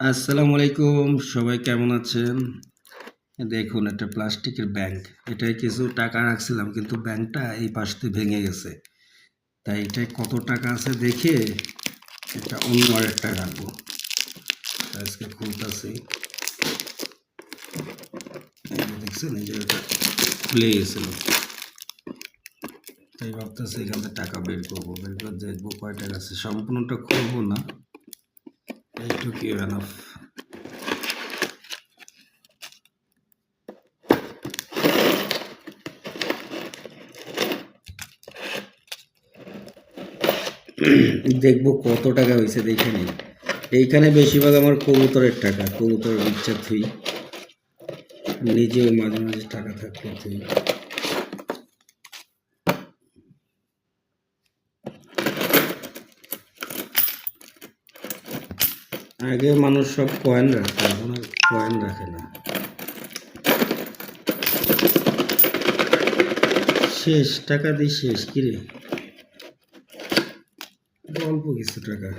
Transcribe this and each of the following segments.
আসসালামু আলাইকুম। সবাই কেমন আছেন? দেখুন একটা প্লাস্টিকের ব্যাংক। এটায় কিছু টাকা রাখছিলাম কিন্তু ব্যাংকটা এই পাশ দিয়ে ভেঙে গেছে। তাই এটায় কত টাকা আছে দেখে এটা অন্য আরেকটায় রাখবো। আজকে খুলতাছি। এই যে দেখছেন এই যে এটা খুলে গেছিল। তাই ভাবতেছি এখান থেকে টাকা বের করবো। বের করে দেখবো কয় টাকা আছে। সম্পূর্ণটা খুলবো না। এইটুকু এনাফ। দেখবো কত টাকা হয়েছে দেখে নিই। এইখানে বেশিরভাগ আমার কবুতরের টাকা, কবুতরের ইচ্ছা থুই, নিজেও মাঝে মাঝে টাকা থাকলে থুই। আগে মানুষ সব কয়েন রাখতো, এখন আর কয়েন রাখে না। শেষ টাকা দিয়ে শেষ কিরে, অল্প কিছু টাকা।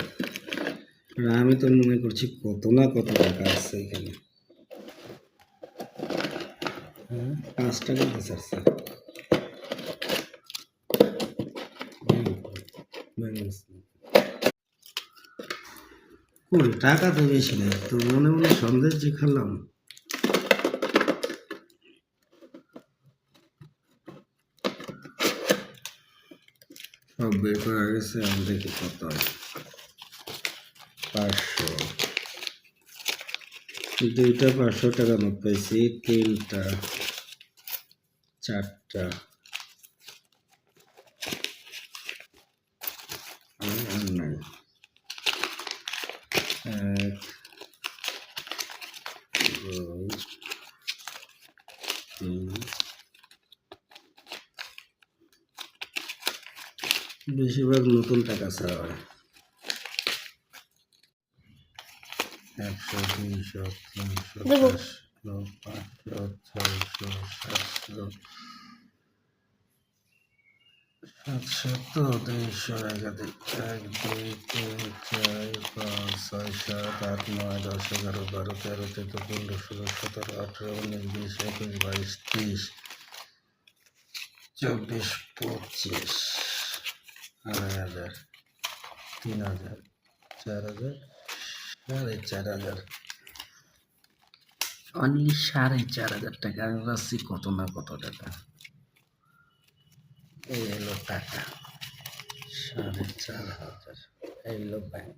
আর আমি তো মনে করছি কত না কত টাকা আছে এখানে। 5 টাকা দিতে চাচ্ছে। টাকা তো বেশি নেই, তো মনে মনে সন্দেশ যে খেলাম। সব বের করা গেছে, আমি দেখি কত হয়। 500, দুইটা 500 টাকা নোট পাইছি, তিনটা, চারটা, আর নাই। 1, 2, 3, বেশিরভাগ নতুন টাকা ছাড়া হয়। 100, 200, 300, 400, 500, 600, 700, 700, 200, একাধিক 1, 2, 3, 4, 5, 6, 7, 8, 9, 10, 11, 12, 13, 14, 15, 16, 17, 18, 19, 20, 21, 22, 23, 24, 25, 2,500, 3,000, 4,000, 4,500, অনলি 4,500 টাকা। আমি ভাবছি কত না কত টাকা। এই হলো টাকা, 4,500। এই হলো ব্যাংক।